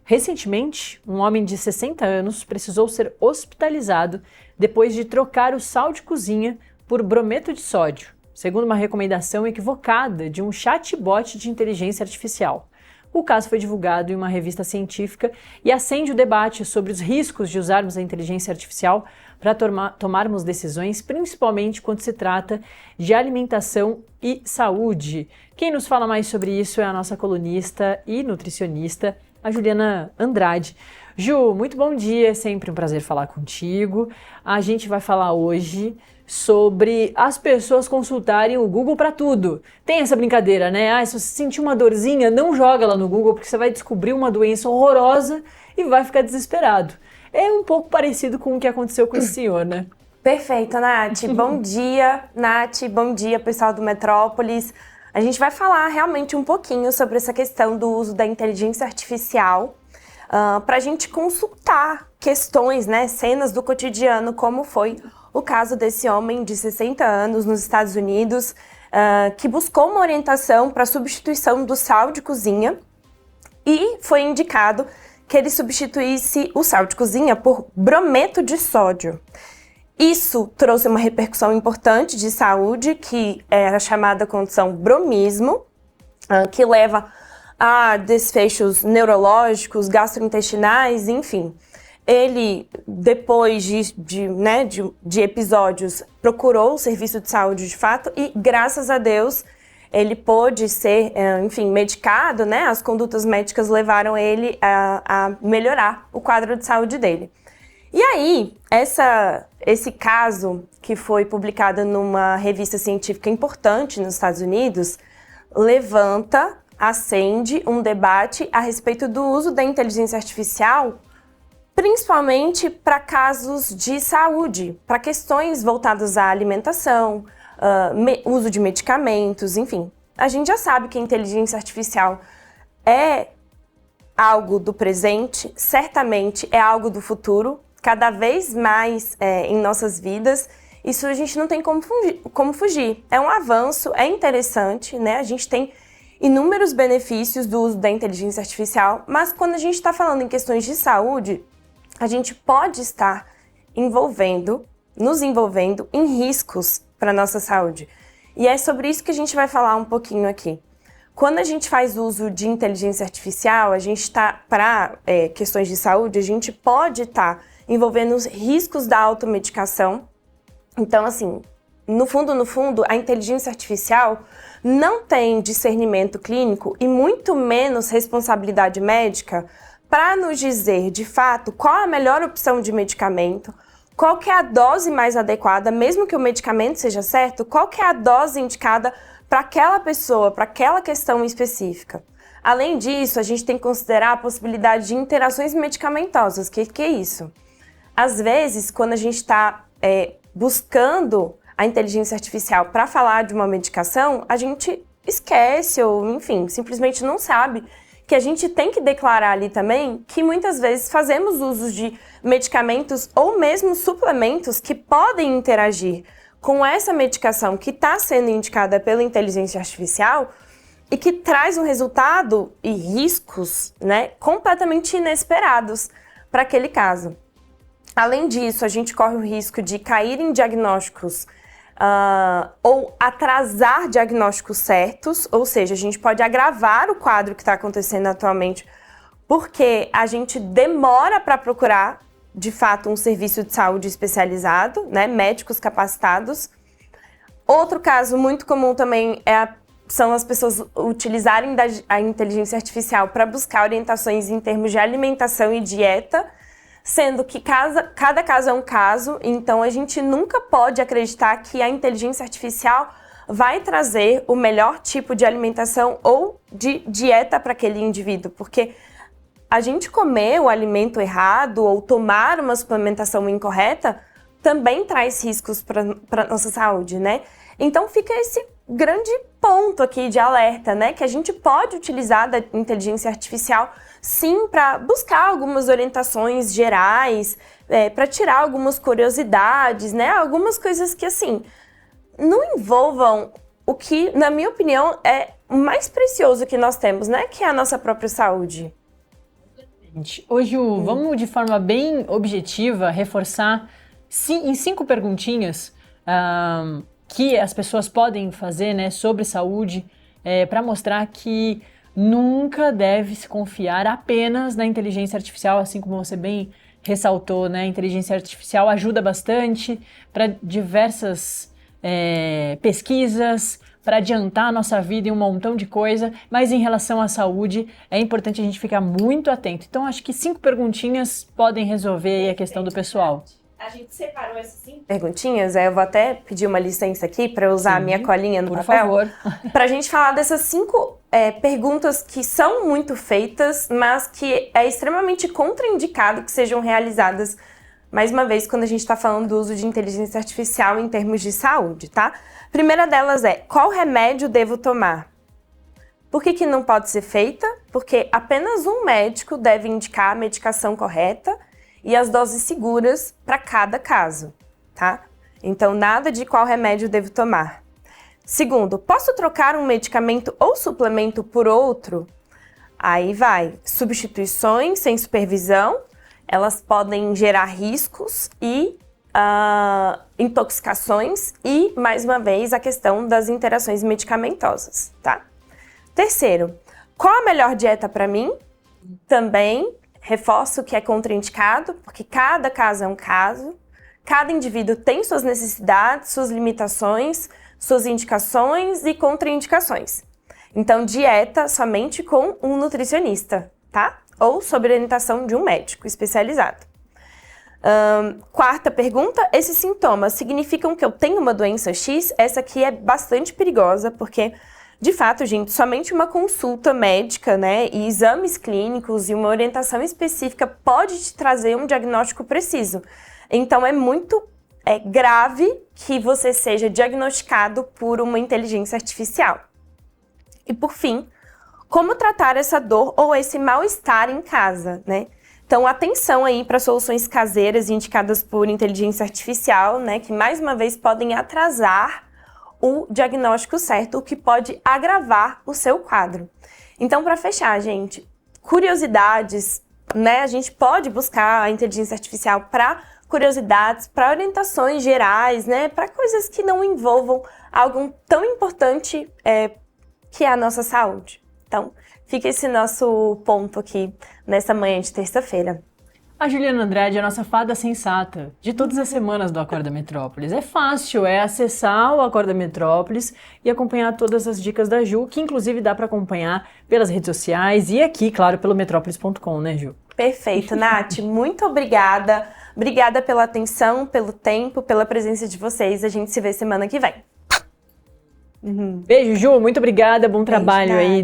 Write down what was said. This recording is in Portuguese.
Recentemente, um homem de 60 anos precisou ser hospitalizado depois de trocar o sal de cozinha por brometo de sódio, segundo uma recomendação equivocada de um chatbot de inteligência artificial. O caso foi divulgado em uma revista científica e acende o debate sobre os riscos de usarmos a inteligência artificial para tomarmos decisões, principalmente quando se trata de alimentação e saúde. Quem nos fala mais sobre isso é a nossa colunista e nutricionista, a Juliana Andrade. Ju, muito bom dia, é sempre um prazer falar contigo. A gente vai falar hoje sobre as pessoas consultarem o Google para tudo. Tem essa brincadeira, né? Se você sentir uma dorzinha, não joga lá no Google, porque você vai descobrir uma doença horrorosa e vai ficar desesperado. É um pouco parecido com o que aconteceu com esse senhor, né? Perfeito, Nath. Bom dia, Nath. Bom dia, pessoal do Metrópolis. A gente vai falar realmente um pouquinho sobre essa questão do uso da inteligência artificial para a gente consultar questões, né, cenas do cotidiano, como foi o caso desse homem de 60 anos nos Estados Unidos, que buscou uma orientação para a substituição do sal de cozinha e foi indicado que ele substituísse o sal de cozinha por brometo de sódio. Isso trouxe uma repercussão importante de saúde, que é a chamada condição bromismo, que leva a desfechos neurológicos, gastrointestinais, enfim. Ele, depois de episódios, procurou o serviço de saúde de fato e, graças a Deus, ele pôde ser, medicado, né? As condutas médicas levaram ele a melhorar o quadro de saúde dele. E aí, esse caso, que foi publicado numa revista científica importante nos Estados Unidos, acende um debate a respeito do uso da inteligência artificial, principalmente para casos de saúde, para questões voltadas à alimentação, uso de medicamentos, enfim. A gente já sabe que a inteligência artificial é algo do presente, certamente é algo do futuro, cada vez mais em nossas vidas. Isso a gente não tem como fugir. É um avanço, é interessante, né? A gente tem inúmeros benefícios do uso da inteligência artificial, mas quando a gente está falando em questões de saúde, a gente pode estar nos envolvendo em riscos para a nossa saúde. E é sobre isso que a gente vai falar um pouquinho aqui. Quando a gente faz uso de inteligência artificial, a gente está, para questões de saúde, a gente pode estar envolvendo os riscos da automedicação. Então, assim, no fundo, a inteligência artificial não tem discernimento clínico e muito menos responsabilidade médica para nos dizer, de fato, qual a melhor opção de medicamento, qual que é a dose mais adequada, mesmo que o medicamento seja certo, qual que é a dose indicada para aquela pessoa, para aquela questão específica. Além disso, a gente tem que considerar a possibilidade de interações medicamentosas. O que é isso? Às vezes, quando a gente está buscando a inteligência artificial para falar de uma medicação, a gente esquece ou, enfim, simplesmente não sabe que a gente tem que declarar ali também que muitas vezes fazemos uso de medicamentos ou mesmo suplementos que podem interagir com essa medicação que está sendo indicada pela inteligência artificial e que traz um resultado e riscos, né, completamente inesperados para aquele caso. Além disso, a gente corre o risco de cair em diagnósticos ou atrasar diagnósticos certos, ou seja, a gente pode agravar o quadro que está acontecendo atualmente porque a gente demora para procurar, de fato, um serviço de saúde especializado, né, médicos capacitados. Outro caso muito comum também são as pessoas utilizarem a inteligência artificial para buscar orientações em termos de alimentação e dieta, sendo que cada caso é um caso, então a gente nunca pode acreditar que a inteligência artificial vai trazer o melhor tipo de alimentação ou de dieta para aquele indivíduo, porque a gente comer o alimento errado ou tomar uma suplementação incorreta também traz riscos para a nossa saúde, né? Então fica esse grande ponto aqui de alerta, né? Que a gente pode utilizar da inteligência artificial, sim, para buscar algumas orientações gerais, para tirar algumas curiosidades, né? Algumas coisas que, assim, não envolvam o que, na minha opinião, é o mais precioso que nós temos, né? Que é a nossa própria saúde. Hoje, vamos de forma bem objetiva reforçar em 5 perguntinhas que as pessoas podem fazer, né, sobre saúde, para mostrar que nunca deve se confiar apenas na inteligência artificial, assim como você bem ressaltou, né? A inteligência artificial ajuda bastante para diversas pesquisas, para adiantar a nossa vida em um montão de coisa, mas em relação à saúde é importante a gente ficar muito atento. Então acho que 5 perguntinhas podem resolver aí a questão do pessoal. A gente separou essas 5 perguntinhas, eu vou até pedir uma licença aqui para usar a minha colinha no papel. Por favor. Para a gente falar dessas 5 perguntas que são muito feitas, mas que é extremamente contraindicado que sejam realizadas, mais uma vez, quando a gente está falando do uso de inteligência artificial em termos de saúde, tá? A primeira delas é: qual remédio devo tomar? Por que não pode ser feita? Porque apenas um médico deve indicar a medicação correta e as doses seguras para cada caso, tá? Então, nada de qual remédio devo tomar. Segundo, posso trocar um medicamento ou suplemento por outro? Aí vai, substituições sem supervisão, elas podem gerar riscos e intoxicações e, mais uma vez, a questão das interações medicamentosas, tá? Terceiro, qual a melhor dieta para mim? Também reforço que é contraindicado, porque cada caso é um caso, cada indivíduo tem suas necessidades, suas limitações, suas indicações e contraindicações. Então, dieta somente com um nutricionista, tá? Ou sob orientação de um médico especializado. Quarta pergunta: esses sintomas significam que eu tenho uma doença X? Essa aqui é bastante perigosa, porque, de fato, gente, somente uma consulta médica, né, e exames clínicos e uma orientação específica pode te trazer um diagnóstico preciso. Então, é muito grave que você seja diagnosticado por uma inteligência artificial. E, por fim, como tratar essa dor ou esse mal-estar em casa, né? Então, atenção aí para soluções caseiras indicadas por inteligência artificial, né, que, mais uma vez, podem atrasar o diagnóstico certo, o que pode agravar o seu quadro. Então, para fechar, gente, curiosidades, né? A gente pode buscar a inteligência artificial para curiosidades, para orientações gerais, né? Para coisas que não envolvam algo tão importante que é a nossa saúde. Então, fica esse nosso ponto aqui nessa manhã de terça-feira. A Juliana Andrade é a nossa fada sensata de todas as semanas do Acorda Metrópolis. É fácil, é acessar o Acorda Metrópolis e acompanhar todas as dicas da Ju, que inclusive dá para acompanhar pelas redes sociais e aqui, claro, pelo metrópolis.com, né, Ju? Perfeito, Nath. Muito obrigada. Obrigada pela atenção, pelo tempo, pela presença de vocês. A gente se vê semana que vem. Beijo, Ju. Muito obrigada. Bom trabalho aí.